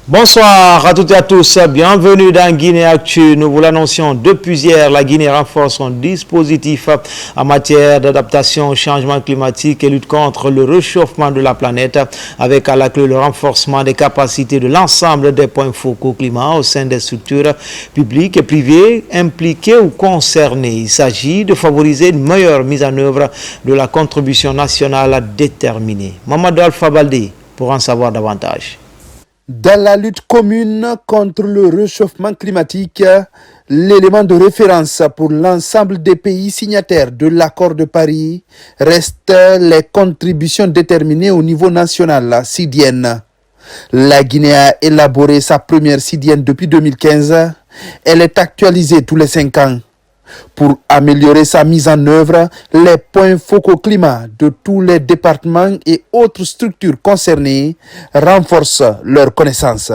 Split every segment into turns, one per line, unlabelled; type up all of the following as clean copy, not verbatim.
Bonsoir à toutes et à tous, bienvenue dans Guinée Actu. Nous vous l'annoncions depuis hier, la Guinée renforce son dispositif en matière d'adaptation au changement climatique et lutte contre le réchauffement de la planète, avec à la clé le renforcement des capacités de l'ensemble des points focaux climat au sein des structures publiques et privées impliquées ou concernées. Il s'agit de favoriser une meilleure mise en œuvre de la contribution nationale déterminée. Mamadou Alpha Baldé pour en savoir davantage.
Dans la lutte commune contre le réchauffement climatique, l'élément de référence pour l'ensemble des pays signataires de l'accord de Paris reste les contributions déterminées au niveau national, CIDIEN. La Guinée a élaboré sa première CIDIEN depuis 2015. Elle est actualisée tous les 5 ans. Pour améliorer sa mise en œuvre, les points focaux climat de tous les départements et autres structures concernées renforcent leurs connaissances.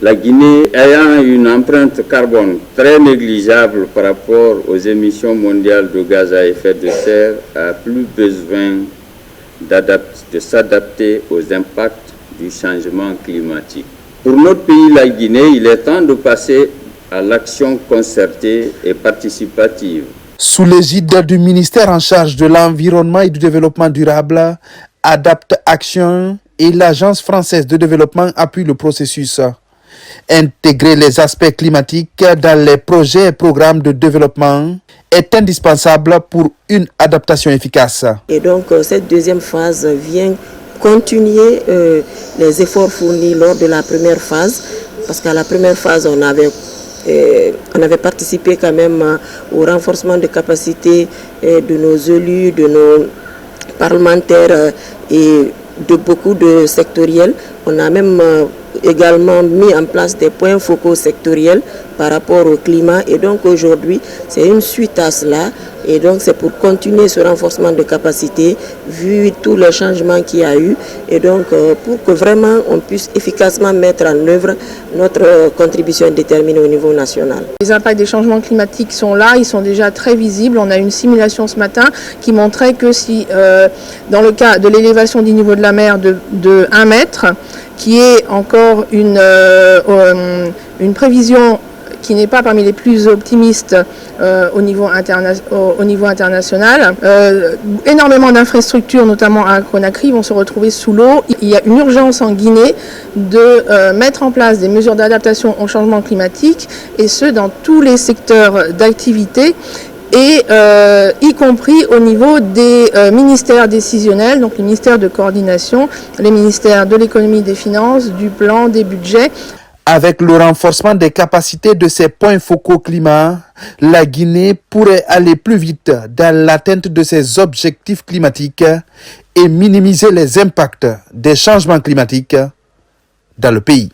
La Guinée ayant une empreinte carbone très négligeable par rapport aux émissions mondiales de gaz à effet de serre a plus besoin de s'adapter aux impacts du changement climatique. Pour notre pays, la Guinée, il est temps de passer à l'action concertée et participative.
Sous l'égide du ministère en charge de l'environnement et du développement durable, Adapt Action et l'Agence française de développement appuient le processus. Intégrer les aspects climatiques dans les projets et programmes de développement est indispensable pour une adaptation efficace.
Et donc cette deuxième phase vient continuer les efforts fournis lors de la première phase, parce qu'à la première phase on avait participé quand même au renforcement des capacités de nos élus, de nos parlementaires et de beaucoup de sectoriels. On a même également mis en place des points focaux sectoriels par rapport au climat. Et donc aujourd'hui, c'est une suite à cela. Et donc c'est pour continuer ce renforcement de capacités, vu tous les changements qu'il y a eu. Et donc pour que vraiment on puisse efficacement mettre en œuvre notre contribution déterminée au niveau national.
Les impacts des changements climatiques sont là, ils sont déjà très visibles. On a une simulation ce matin qui montrait que si, dans le cas de l'élévation du niveau de la mer de 1 mètre, qui est encore une prévision qui n'est pas parmi les plus optimistes au niveau international. Énormément d'infrastructures, notamment à Conakry, vont se retrouver sous l'eau. Il y a une urgence en Guinée de mettre en place des mesures d'adaptation au changement climatique, et ce, dans tous les secteurs d'activité, et y compris au niveau des ministères décisionnels, donc les ministères de coordination, les ministères de l'économie, des finances, du plan, des budgets.
Avec le renforcement des capacités de ces points focaux climat, la Guinée pourrait aller plus vite dans l'atteinte de ses objectifs climatiques et minimiser les impacts des changements climatiques dans le pays.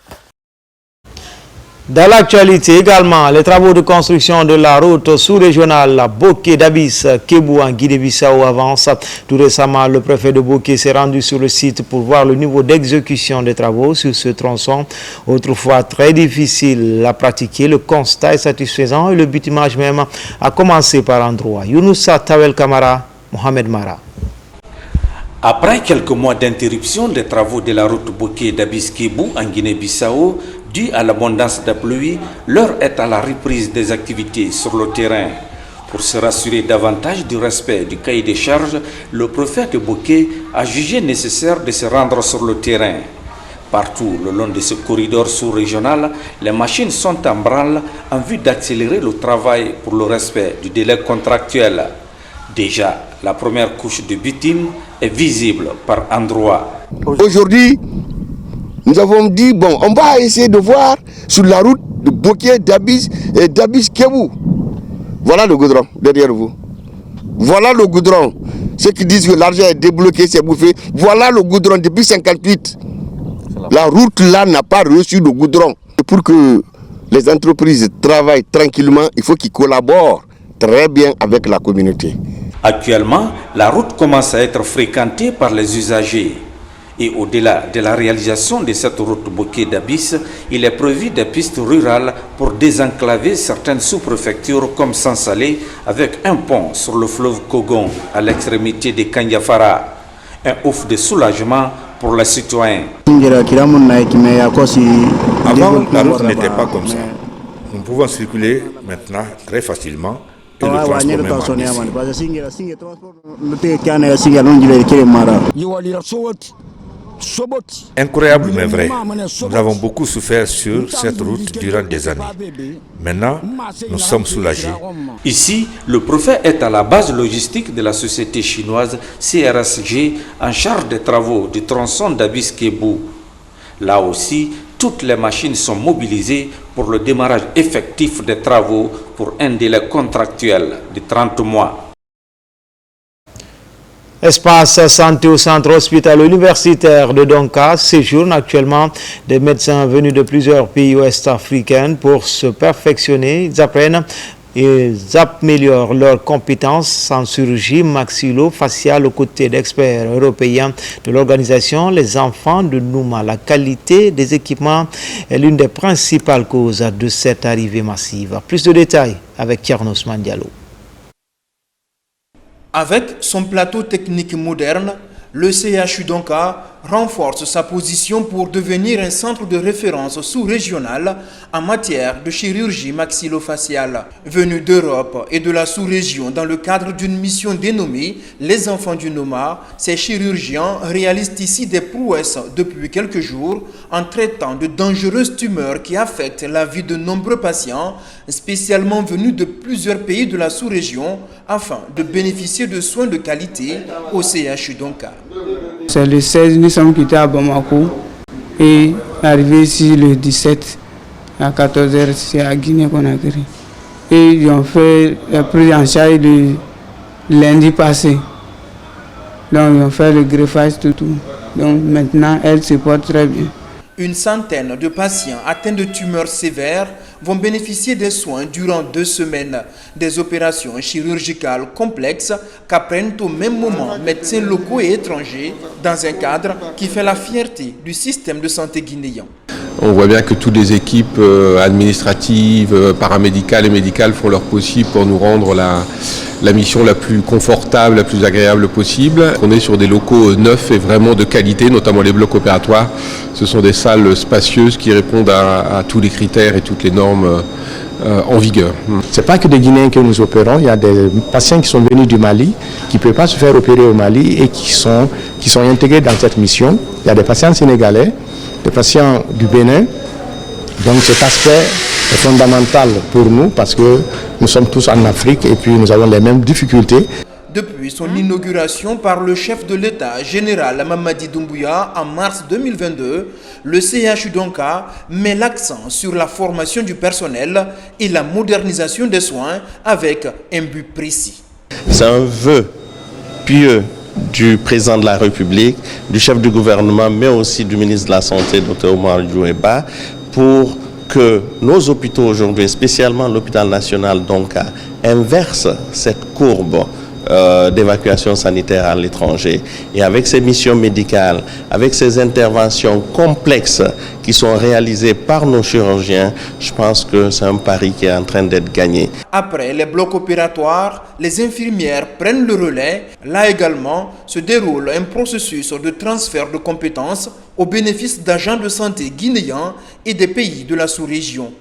Dans l'actualité également, les travaux de construction de la route sous-régionale Boké d'Abis-Kébou en Guinée-Bissau avancent. Tout récemment, le préfet de Boké s'est rendu sur le site pour voir le niveau d'exécution des travaux sur ce tronçon. Autrefois très difficile à pratiquer, le constat est satisfaisant et le bitumage même a commencé par endroits. Younoussa Tawel Kamara, Mohamed Mara.
Après quelques mois d'interruption des travaux de la route Boké d'Abis-Kébou en Guinée-Bissau, dû à l'abondance de pluie, l'heure est à la reprise des activités sur le terrain. Pour se rassurer davantage du respect du cahier des charges, le préfet de Boké a jugé nécessaire de se rendre sur le terrain. Partout le long de ce corridor sous-régional, les machines sont en branle en vue d'accélérer le travail pour le respect du délai contractuel. Déjà, la première couche de bitume est visible par endroits.
Aujourd'hui, nous avons dit, bon, on va essayer de voir sur la route de Boké d'Abis-Kébou. Voilà le goudron derrière vous. Voilà le goudron. Ceux qui disent que l'argent est débloqué, c'est bouffé. Voilà le goudron depuis 1958. La route là n'a pas reçu le goudron. Pour que les entreprises travaillent tranquillement, il faut qu'ils collaborent très bien avec la communauté.
Actuellement, la route commence à être fréquentée par les usagers. Et au-delà de la réalisation de cette route Bokeh d'Abis, il est prévu des pistes rurales pour désenclaver certaines sous-préfectures comme Sansalé avec un pont sur le fleuve Kogon à l'extrémité de Kanyafara. Un ouf de soulagement pour les citoyens.
Avant, la route n'était pas comme ça. Nous pouvons circuler maintenant très facilement et le transport même ici. Incroyable mais vrai. Nous avons beaucoup souffert sur cette route durant des années. Maintenant, nous sommes soulagés.
Ici, le préfet est à la base logistique de la société chinoise CRSG en charge des travaux du tronçon d'Abis Kebou. Là aussi, toutes les machines sont mobilisées pour le démarrage effectif des travaux pour un délai contractuel de 30 mois.
Espace santé au centre hospitalo-universitaire de Donka séjournent actuellement des médecins venus de plusieurs pays ouest-africains pour se perfectionner. Ils apprennent et améliorent leurs compétences en chirurgie maxillo-faciale aux côtés d'experts européens de l'organisation Les Enfants de Nouma. La qualité des équipements est l'une des principales causes de cette arrivée massive. Plus de détails avec Tiernos Mandialo.
Avec son plateau technique moderne, le CHU Donka renforce sa position pour devenir un centre de référence sous-régional en matière de chirurgie maxillofaciale. Venu d'Europe et de la sous-région dans le cadre d'une mission dénommée Les Enfants du Noma, ces chirurgiens réalisent ici des prouesses depuis quelques jours en traitant de dangereuses tumeurs qui affectent la vie de nombreux patients, spécialement venus de plusieurs pays de la sous-région, afin de bénéficier de soins de qualité au CHU Donka.
C'est le 16, nous sommes quittés à Bamako et arrivés ici le 17 à 14h, c'est à Guinée-Conakry. Et ils ont fait la prise en charge le lundi passé. Donc ils ont fait le greffage, tout. Donc maintenant, elle se porte très bien.
Une centaine de patients atteints de tumeurs sévères vont bénéficier des soins durant 2 semaines. Des opérations chirurgicales complexes qu'apprennent au même moment médecins locaux et étrangers dans un cadre qui fait la fierté du système de santé guinéen.
On voit bien que toutes les équipes administratives, paramédicales et médicales font leur possible pour nous rendre la mission la plus confortable, la plus agréable possible. On est sur des locaux neufs et vraiment de qualité, notamment les blocs opératoires. Ce sont des salles spacieuses qui répondent à tous les critères et toutes les normes en vigueur.
Ce n'est pas que des Guinéens que nous opérons, il y a des patients qui sont venus du Mali, qui ne peuvent pas se faire opérer au Mali et qui sont intégrés dans cette mission. Il y a des patients sénégalais, des patients du Bénin. Donc cet aspect est fondamental pour nous parce que nous sommes tous en Afrique et puis nous avons les mêmes difficultés.
Depuis son inauguration par le chef de l'État général Mamadi Doumbouya en mars 2022, le CHU Donka met l'accent sur la formation du personnel et la modernisation des soins avec un but précis.
C'est un vœu pieux du président de la République, du chef du gouvernement, mais aussi du ministre de la Santé, Dr Omar Djoueba, pour que nos hôpitaux aujourd'hui, spécialement l'hôpital national Donka, inversent cette courbe d'évacuation sanitaire à l'étranger. Et avec ces missions médicales, avec ces interventions complexes qui sont réalisées par nos chirurgiens, je pense que c'est un pari qui est en train d'être gagné.
Après les blocs opératoires, les infirmières prennent le relais. Là également se déroule un processus de transfert de compétences au bénéfice d'agents de santé guinéens et des pays de la sous-région.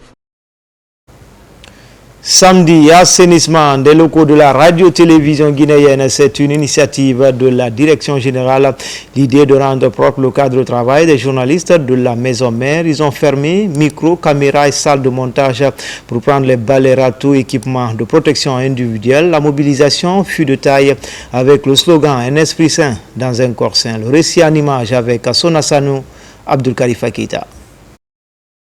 Samedi, assainissement des locaux de la radio-télévision guinéenne, c'est une initiative de la direction générale. L'idée de rendre propre le cadre de travail des journalistes de la maison mère. Ils ont fermé micro, caméra et salle de montage pour prendre les balais râteaux, équipements de protection individuelle. La mobilisation fut de taille avec le slogan « Un esprit sain dans un corps sain ». Le récit en image avec Sona Sanou, Abdul Khalifa Keita.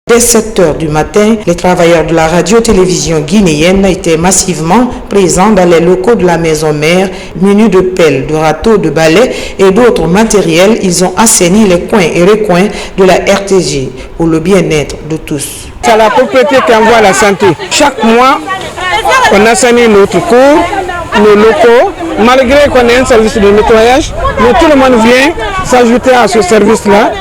Dès 7 h du matin, les travailleurs de la radio-télévision guinéenne étaient massivement présents dans les locaux de la maison mère, munis de pelles, de râteaux, de balais et d'autres matériels. Ils ont assaini les coins et recoins de la RTG pour le bien-être de tous.
C'est la propriété qui envoie la santé. Chaque mois, on assainit notre cours, nos locaux, malgré qu'on ait un service de nettoyage, mais tout le monde vient s'ajouter à ce service-là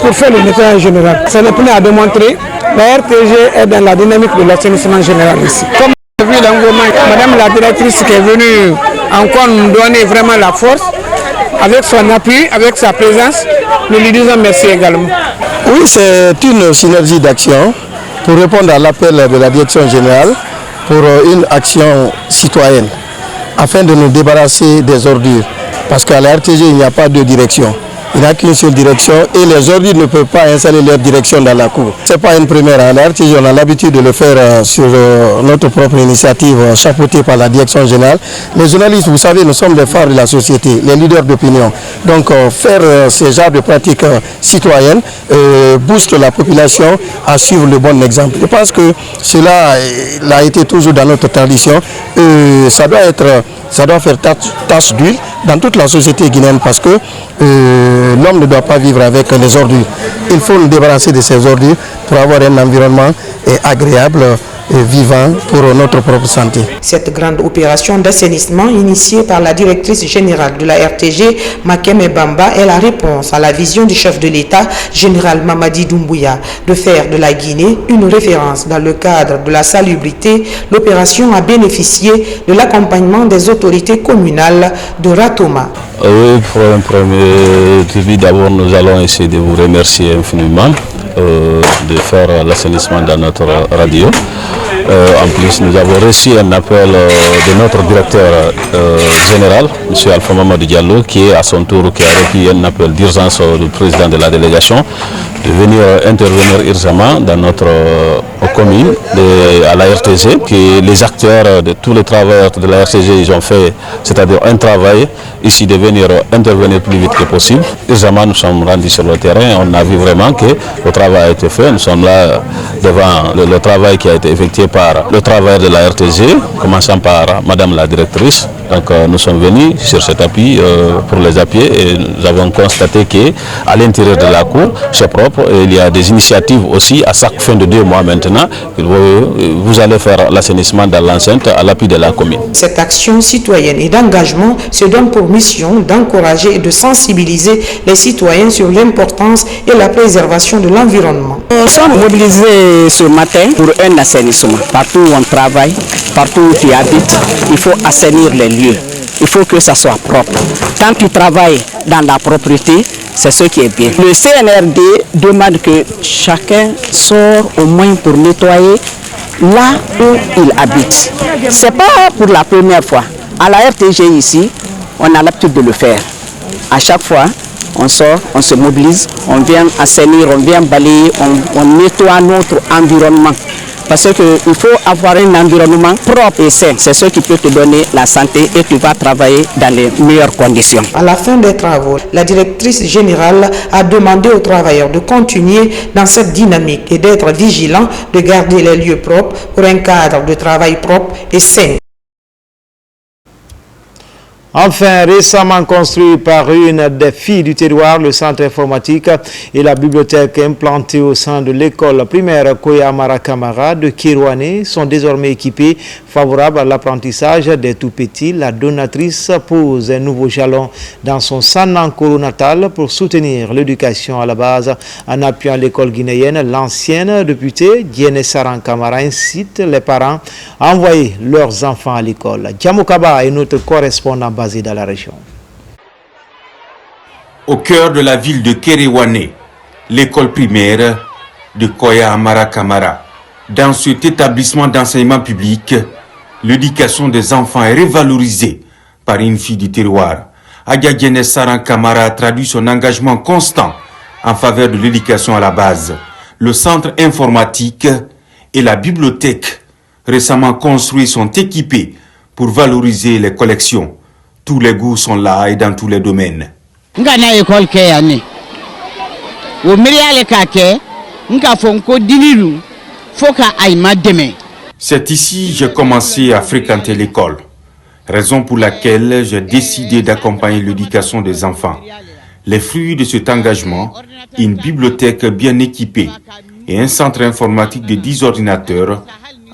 pour faire le nettoyage général. Ça n'est plus à démontrer. La RTG est dans la dynamique de l'assainissement général ici. Comme vous avez vu l'engouement, Madame la directrice qui est venue encore nous donner vraiment la force, avec son appui, avec sa présence, nous lui disons merci également.
Oui, c'est une synergie d'action pour répondre à l'appel de la direction générale pour une action citoyenne afin de nous débarrasser des ordures. Parce qu'à la RTG, il n'y a pas de direction. Il n'y a qu'une seule direction et les ordures ne peuvent pas installer leur direction dans la cour. Ce n'est pas une première. À la RTG, on a l'habitude de le faire sur notre propre initiative chapeautée par la direction générale. Les journalistes, vous savez, nous sommes les phares de la société, les leaders d'opinion. Donc faire ce genre de pratiques citoyennes booste la population à suivre le bon exemple. Je pense que cela a été toujours dans notre tradition. Ça doit faire tache d'huile dans toute la société guinéenne parce que l'homme ne doit pas vivre avec les ordures. Il faut nous débarrasser de ces ordures pour avoir un environnement agréable et vivant pour notre propre santé.
Cette grande opération d'assainissement initiée par la directrice générale de la RTG, Makeme Bamba, est la réponse à la vision du chef de l'État, général Mamadi Doumbouya, de faire de la Guinée une référence dans le cadre de la salubrité. L'opération a bénéficié de l'accompagnement des autorités communales de Ratoma.
Oui, pour un premier début, d'abord nous allons essayer de vous remercier infiniment de faire l'assainissement dans notre radio. En plus, nous avons reçu un appel de notre directeur général, M. Alpha Mamadou Diallo, qui est à son tour, qui a reçu un appel d'urgence du président de la délégation, de venir intervenir urgemment dans notre commune, à la RTG, que les acteurs de tous les travailleurs de la RTG, ils ont fait, c'est-à-dire un travail ici de venir intervenir plus vite que possible. Urgemment, nous sommes rendus sur le terrain, on a vu vraiment que le travail a été fait. Nous sommes là devant le travail qui a été effectué par le travail de la RTG, commençant par Madame la directrice. Donc nous sommes venus sur cet appui pour les appuyer et nous avons constaté qu'à l'intérieur de la cour, c'est propre et il y a des initiatives aussi à chaque fin de 2 mois maintenant. Vous allez faire l'assainissement dans l'enceinte à l'appui de la commune.
Cette action citoyenne et d'engagement se donne pour mission d'encourager et de sensibiliser les citoyens sur l'importance et la préservation de l'environnement.
Nous sommes mobilisés ce matin pour un assainissement. Partout où on travaille, partout où tu habites, il faut assainir les lieux. Il faut que ça soit propre. Quand tu travailles dans la propreté, c'est ce qui est bien. Le CNRD demande que chacun sort au moins pour nettoyer là où il habite. Ce n'est pas pour la première fois. À la RTG ici, on a l'habitude de le faire. À chaque fois, on sort, on se mobilise, on vient assainir, on vient balayer, on nettoie notre environnement. Parce qu'il faut avoir un environnement propre et sain. C'est ce qui peut te donner la santé et tu vas travailler dans les meilleures conditions.
À la fin des travaux, la directrice générale a demandé aux travailleurs de continuer dans cette dynamique et d'être vigilants, de garder les lieux propres pour un cadre de travail propre et sain.
Enfin, récemment construit par une des filles du terroir, le centre informatique et la bibliothèque implantée au sein de l'école primaire Koya Marakamara de Kirouane sont désormais équipés, favorables à l'apprentissage des tout-petits. La donatrice pose un nouveau jalon dans son Sanankoro natal pour soutenir l'éducation à la base en appuyant l'école guinéenne. L'ancienne députée Diene Saran Kamara incite les parents à envoyer leurs enfants à l'école. Djamoukaba est notre correspondant basé dans la région.
Au cœur de la ville de Kéréouane, l'école primaire de Koya Marakamara. Dans cet établissement d'enseignement public, l'éducation des enfants est revalorisée par une fille du terroir. Adia Diene Saran Kamara traduit son engagement constant en faveur de l'éducation à la base. Le centre informatique et la bibliothèque récemment construits sont équipés pour valoriser les collections. Tous les goûts sont là et dans tous les domaines. C'est ici que j'ai commencé à fréquenter l'école, raison pour laquelle j'ai décidé d'accompagner l'éducation des enfants. Les fruits de cet engagement, une bibliothèque bien équipée et un centre informatique de 10 ordinateurs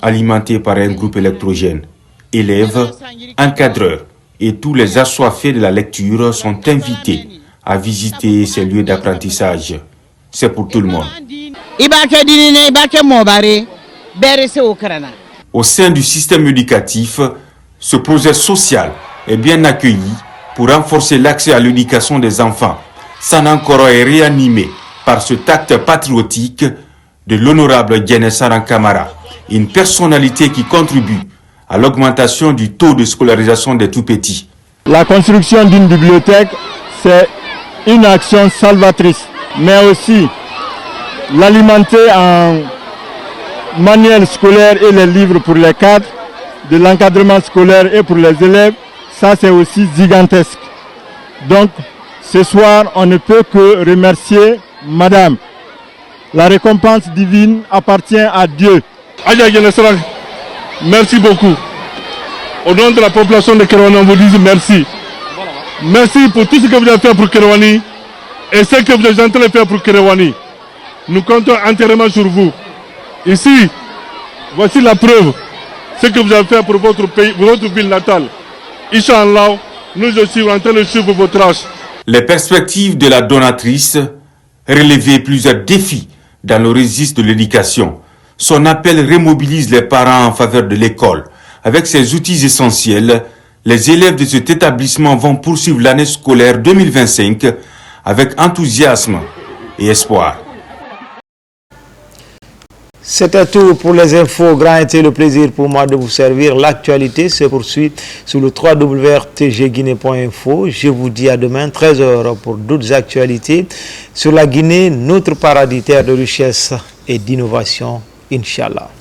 alimenté par un groupe électrogène. Élèves, encadreurs,
et tous les assoiffés de la lecture sont invités à visiter ces lieux d'apprentissage. C'est pour tout le monde. Au sein du système éducatif, ce projet social est bien accueilli pour renforcer l'accès à l'éducation des enfants. Sanankoro est réanimé par cet acte patriotique de l'honorable Guénessaran Kamara, une personnalité qui contribue à l'augmentation du taux de scolarisation des tout-petits.
La construction d'une bibliothèque, c'est une action salvatrice, mais aussi l'alimenter en manuels scolaires et les livres pour les cadres, de l'encadrement scolaire et pour les élèves, ça c'est aussi gigantesque. Donc ce soir, on ne peut que remercier Madame. La récompense divine appartient à Dieu.
Merci beaucoup. Au nom de la population de Kerouani, on vous dit merci. Merci pour tout ce que vous avez fait pour Kerouani et ce que vous êtes en train de faire pour Kerouani. Nous comptons entièrement sur vous. Ici, voici la preuve. Ce que vous avez fait pour votre pays, pour votre ville natale. Inch'Allah, nous aussi en train de suivre vos traces.
Les perspectives de la donatrice relevaient plusieurs défis dans le registre de l'éducation. Son appel remobilise les parents en faveur de l'école. Avec ces outils essentiels, les élèves de cet établissement vont poursuivre l'année scolaire 2025 avec enthousiasme et espoir.
C'était tout pour les infos. Grand était le plaisir pour moi de vous servir. L'actualité se poursuit sur le www.rtgguinée.info. Je vous dis à demain 13h pour d'autres actualités sur la Guinée, notre paradis, terre de richesse et d'innovation. Inch'Allah.